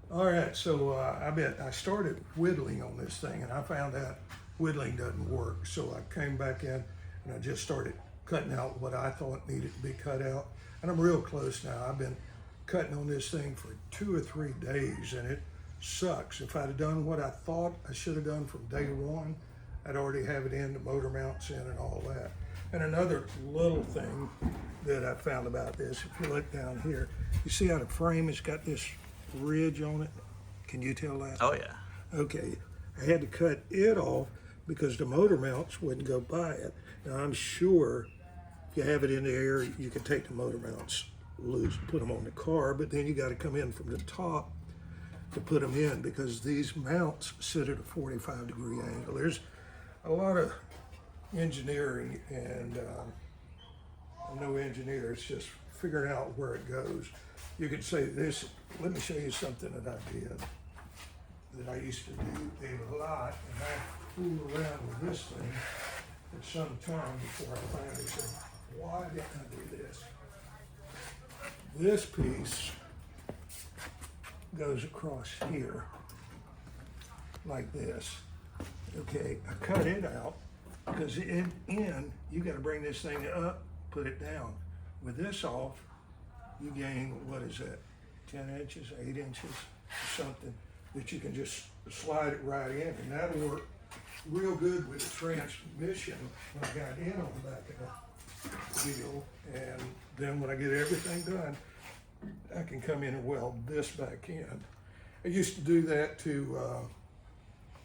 All right, so I started whittling on this thing, and I found out whittling doesn't work. So I came back in and I just started cutting out what I thought needed to be cut out, and I'm real close now. I've been cutting on this thing for 2 or 3 days, and it sucks. If I'd have done what I thought I should have done from day one, I'd already have it in, the motor mounts in, and all that. And another little thing that I found about this, if you look down here, you see how the frame has got this ridge on it? Can you tell that? Oh yeah. Okay, I had to cut it off because the motor mounts wouldn't go by it. Now I'm sure if you have it in the air, you can take the motor mounts loose, put them on the car, but then you got to come in from the top to put them in because these mounts sit at a 45-degree angle. There's a lot of engineering, and I'm no engineer, it's just figuring out where it goes. You could say this, let me show you something that I did, that I used to do a lot, and I fooled around with this thing for some time before I finally said, why didn't I do this? This piece goes across here, like this. Okay, I cut it out, because in, you gotta bring this thing up, put it down. With this off, you gain, what is that, 10 inches, 8 inches, or something, that you can just slide it right in, and that'll work real good with the transmission when I got in on the back of the wheel. And then when I get everything done, I can come in and weld this back in. I used to do that to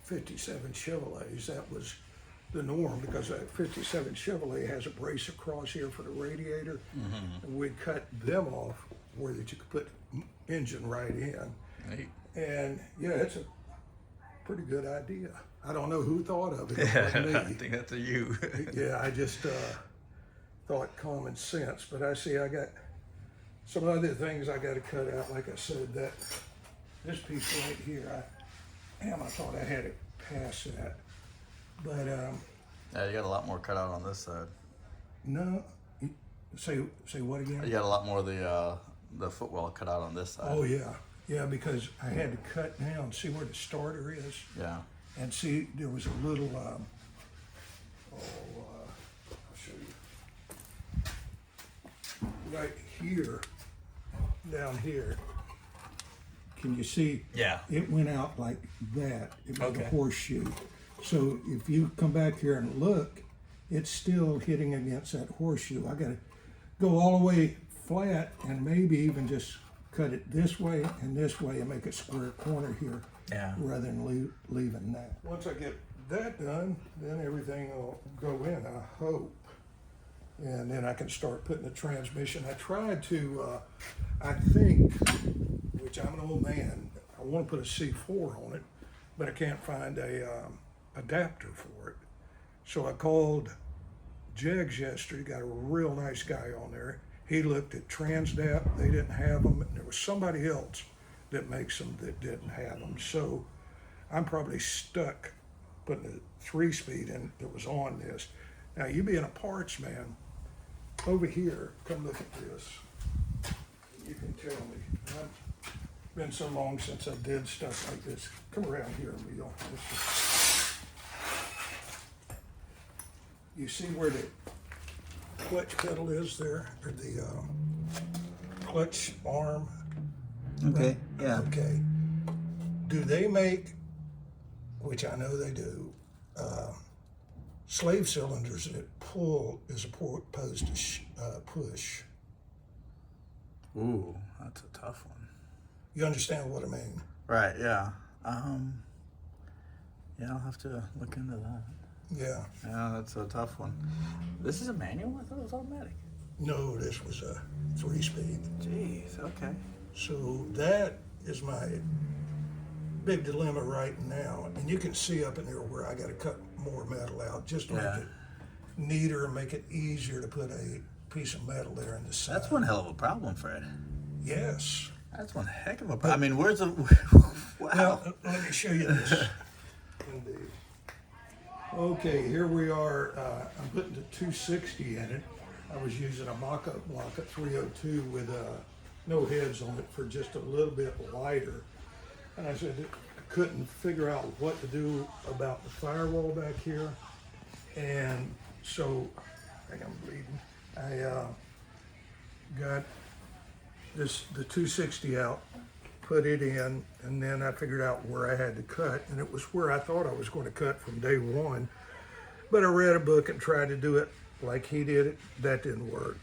57 Chevrolets. That was the norm because that 57 Chevrolet has a brace across here for the radiator, and we'd cut them off where that you could put engine right in. Neat. And yeah, it's a pretty good idea. I don't know who thought of it. It Yeah, wasn't me. I think that's a you. Yeah, I just thought common sense, but I see I got some other things I got to cut out. Like I said, that this piece right here, I thought I had it past that, but Yeah, you got a lot more cut out on this side. no. Say what again? You got a lot more of the footwell cut out on this side. Oh yeah, because I had to cut down. See where the starter is, Yeah. and see there was a little. I'll show you. Right here, down here. Can you see? Yeah. It went out like that. It was Okay. a horseshoe. So if you come back here and look, it's still hitting against that horseshoe. I gotta go all the way flat and maybe even just cut it this way and make a square corner here. Yeah. Rather than leaving that. Once I get that done, then everything will go in, I hope. And then I can start putting the transmission. I tried to, I think, which I'm an old man, I want to put a C4 on it, but I can't find a adapter for it. So I called Jegs yesterday, got a real nice guy on there. He looked at Transdap, they didn't have them, and there was somebody else that makes them that didn't have them. So I'm probably stuck putting a 3-speed in that was on this. Now, you being a parts man, over here, come look at this. You can tell me. It's been so long since I did stuff like this. Come around here, Emil. You see where the clutch pedal is there, or the clutch arm? Okay. Right? Yeah. Okay. Do they make, which I know they do, slave cylinders that pull as opposed to push? Ooh, that's a tough one. You understand what I mean? Right. Yeah. Yeah, I'll have to look into that. Yeah. Yeah, that's a tough one. This is a manual? I thought it was automatic. No, this was a 3-speed. Jeez. Okay. So that is my big dilemma right now. And you can see up in there where I got to cut more metal out just to make it neater and make it easier to put a piece of metal there in the side. That's one hell of a problem, Fred. Yes. That's one heck of a problem. I mean, where's the... Wow. Now, let me show you this. Indeed. Okay, here we are. I'm putting the 260 in it. I was using a mock-up block at 302 with no heads on it for just a little bit lighter. And I said, I couldn't figure out what to do about the firewall back here. And so, I think I'm bleeding. I got the 260 out, put it in, and then I figured out where I had to cut. And it was where I thought I was going to cut from day one. But I read a book and tried to do it like he did it. That didn't work.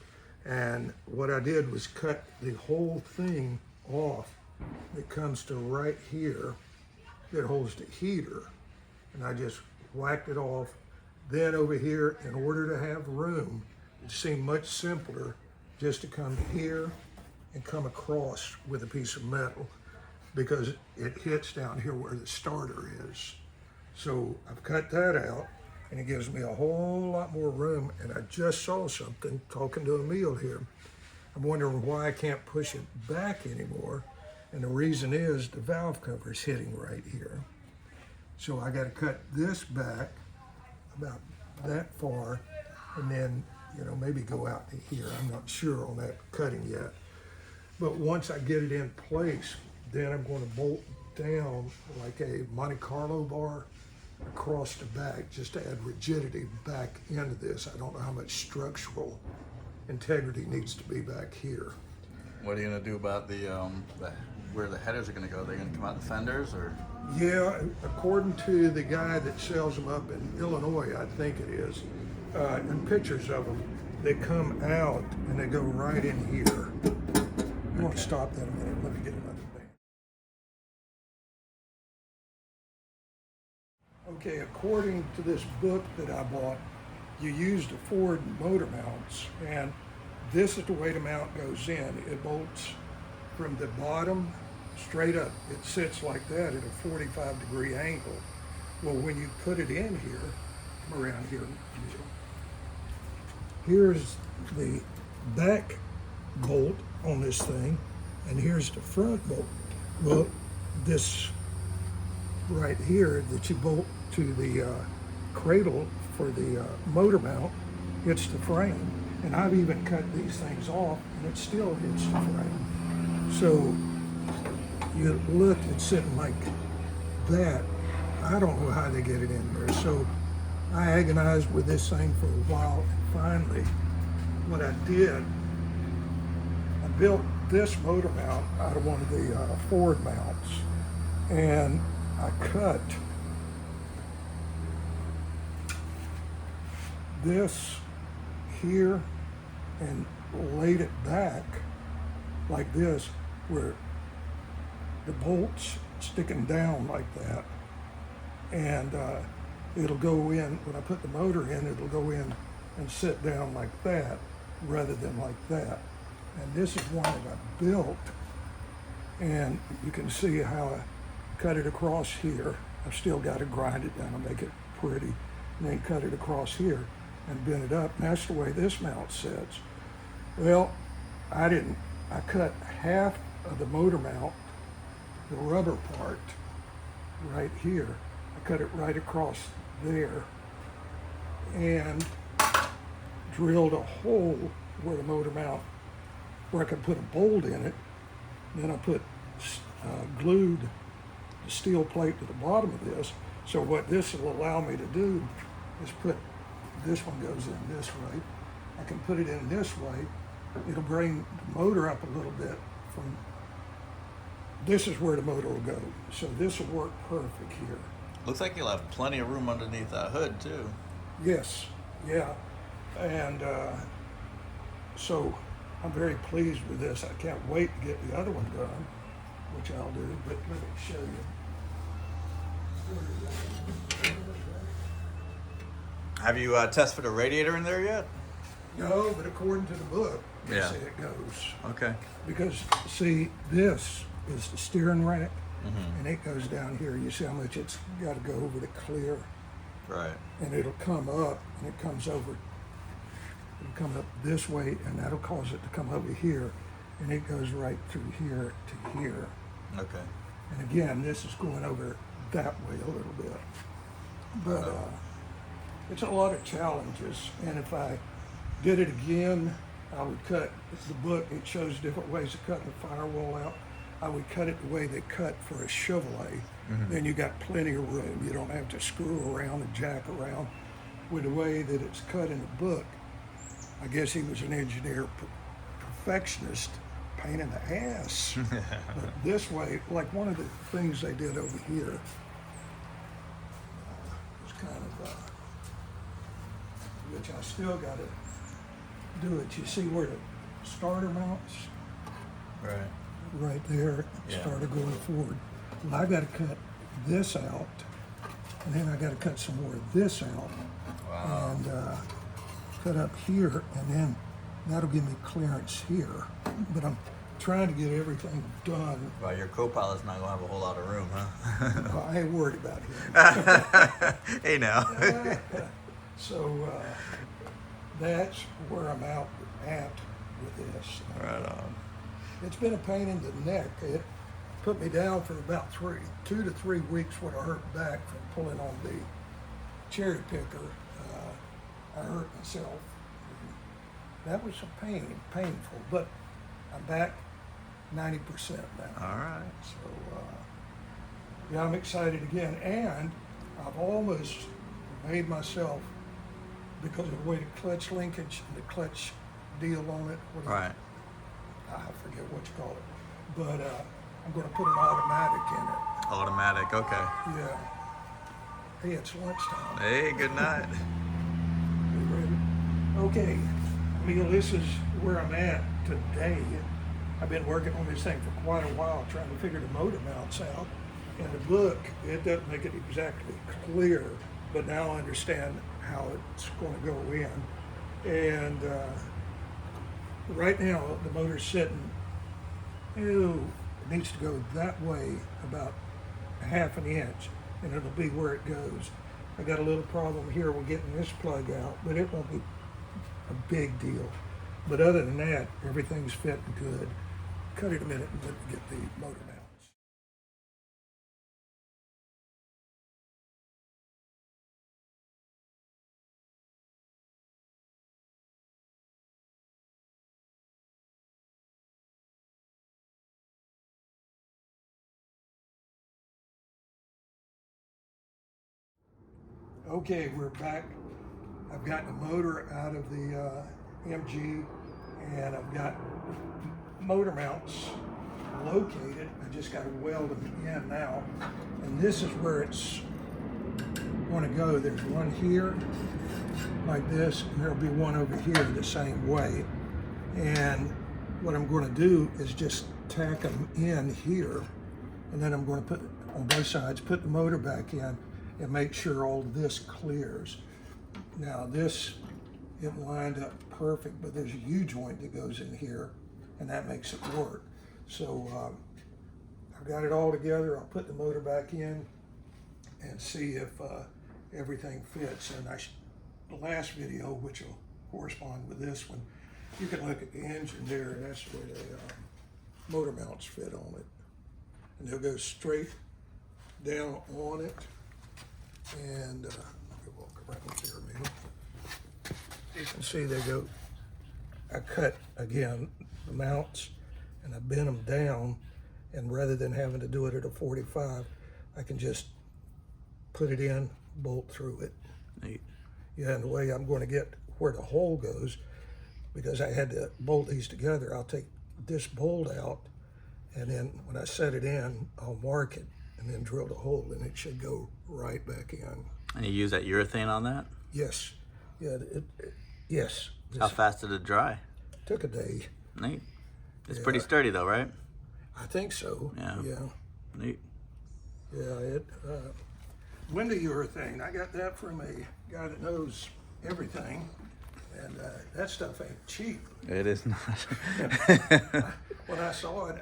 And what I did was cut the whole thing off that comes to right here that holds the heater. And I just whacked it off. Then over here, in order to have room, it seemed much simpler just to come here and come across with a piece of metal because it hits down here where the starter is. So I've cut that out and it gives me a whole lot more room. And I just saw something talking to Emil here. I'm wondering why I can't push it back anymore. And the reason is the valve cover is hitting right here. So I got to cut this back about that far and then, you know, maybe go out to here. I'm not sure on that cutting yet. But once I get it in place, then I'm going to bolt down like a Monte Carlo bar across the back just to add rigidity back into this. I don't know how much structural integrity needs to be back here. What are you gonna do about the where the headers are gonna go? Are they gonna come out the fenders or? Yeah, according to the guy that sells them up in Illinois, I think it is, and pictures of them, they come out and they go right in here. You want to stop that a minute? Let me get another band. Okay, according to this book that I bought, you use the Ford motor mounts, and this is the way the mount goes in. It bolts from the bottom straight up. It sits like that at a 45-degree angle. Well, when you put it in here, come around here, here's the back bolt on this thing, and here's the front bolt. Well, this right here that you bolt to the cradle for the motor mount hits the frame. And I've even cut these things off and it still hits the frame. So you look, it's sitting like that. I don't know how they get it in there. So I agonized with this thing for a while. And finally, what I did, I built this motor mount out of one of the Ford mounts. And I cut this here and laid it back like this where the bolts sticking down like that, and it'll go in when I put the motor in, it'll go in and sit down like that rather than like that. And this is one that I built, and you can see how I cut it across here. I've still got to grind it down and make it pretty, and then cut it across here and bend it up. And that's the way this mount sits. Well, I cut half of the motor mount, the rubber part, right here. I cut it right across there and drilled a hole where the motor mount, where I could put a bolt in it. Then I put glued the steel plate to the bottom of this. So what this will allow me to do is put, this one goes in this way. I can put it in this way. It'll bring the motor up a little bit from, this is where the motor will go. So this will work perfect here. Looks like you'll have plenty of room underneath that hood too. Yes, yeah. And so I'm very pleased with this. I can't wait to get the other one done, which I'll do, but let me show you. Have you tested a radiator in there yet? No, but according to the book, they Yeah. say it goes. Okay. Because, see, this is the steering rack, and it goes down here. You see how much it's got to go over the clear, Right. and it'll come up, and it comes over. It'll come up this way, and that'll cause it to come over here, and it goes right through here to here. Okay. And again, this is going over that way a little bit. But it's a lot of challenges, and if I did it again, I would cut the book. It shows different ways of cutting the firewall out. I would cut it the way they cut for a Chevrolet. Then you got plenty of room. You don't have to screw around and jack around. With the way that it's cut in the book, I guess he was an engineer perfectionist, pain in the ass. But this way, like one of the things they did over here was kind of, which I still got to do it. You see where the starter mounts? Right there, Yeah. starter going forward. Well, I got to cut this out, and then I got to cut some more of this out. Wow. And cut up here, and then that'll give me clearance here. But I'm trying to get everything done. Well, your co-pilot's not gonna have a whole lot of room, huh? I ain't worried about him. Hey now. So that's where I'm at with this. Right on. It's been a pain in the neck. It put me down for about 2 to 3 weeks when I hurt back from pulling on the cherry picker. I hurt myself. That was painful, but I'm back 90% now. All right. So, yeah, I'm excited again. And I've almost made myself, because of the way the clutch linkage and the clutch deal on it. Right. I forget what you call it. But I'm going to put an automatic in it. Automatic. Okay. Yeah. Hey, it's lunchtime. Hey, good night. You ready? Okay. Emil, this is where I'm at today. I've been working on this thing for quite a while, trying to figure the motor mounts out. In the book, it doesn't make it exactly clear, but now I understand how it's going to go in. And right now, the motor's sitting, it needs to go that way about ½ an inch, and it'll be where it goes. I got a little problem here with getting this plug out, but it won't be a big deal. But other than that, everything's fitting good. Cut it a minute and let me get the motor mounts. Okay, we're back. I've got the motor out of the MG, and I've got motor mounts located. I just got to weld them in now. And this is where it's going to go. There's one here, like this, and there'll be one over here the same way. And what I'm going to do is just tack them in here, and then I'm going to put, on both sides, put the motor back in and make sure all of this clears. Now this, it lined up perfect, but there's a U-joint that goes in here, and that makes it work. So I've got it all together. I'll put the motor back in and see if everything fits. And the last video, which will correspond with this one, you can look at the engine there. That's where the motor mounts fit on it. And they'll go straight down on it. And let me walk around here a minute. You can see they go, I cut, again, the mounts, and I bent them down, and rather than having to do it at a 45, I can just put it in, bolt through it. Neat. Yeah, and the way I'm going to get where the hole goes, because I had to bolt these together, I'll take this bolt out, and then when I set it in, I'll mark it, and then drill the hole, and it should go right back in. And you use that urethane on that? Yes. Yeah, yes. How fast did it dry? Took a day. Neat. It's Yeah. pretty sturdy though, right? I think so. Yeah. Yeah. Neat. Yeah, window urethane. I got that from a guy that knows everything, and that stuff ain't cheap. It is not. When I saw it,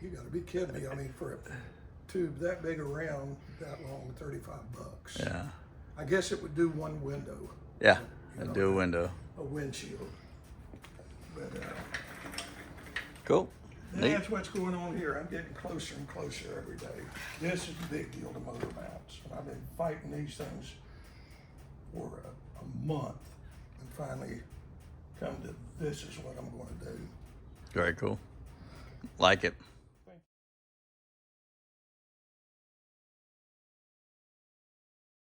you got to be kidding me. I mean, for a tube that big around, that long, $35. Yeah. I guess it would do one window, Yeah. You know, Do a window. a windshield. But Cool. Neat. that's what's going on here. I'm getting closer and closer every day. This is a big deal to motor mounts. I've been fighting these things for a month, and finally come to this is what I'm going to do. Very cool. Like it.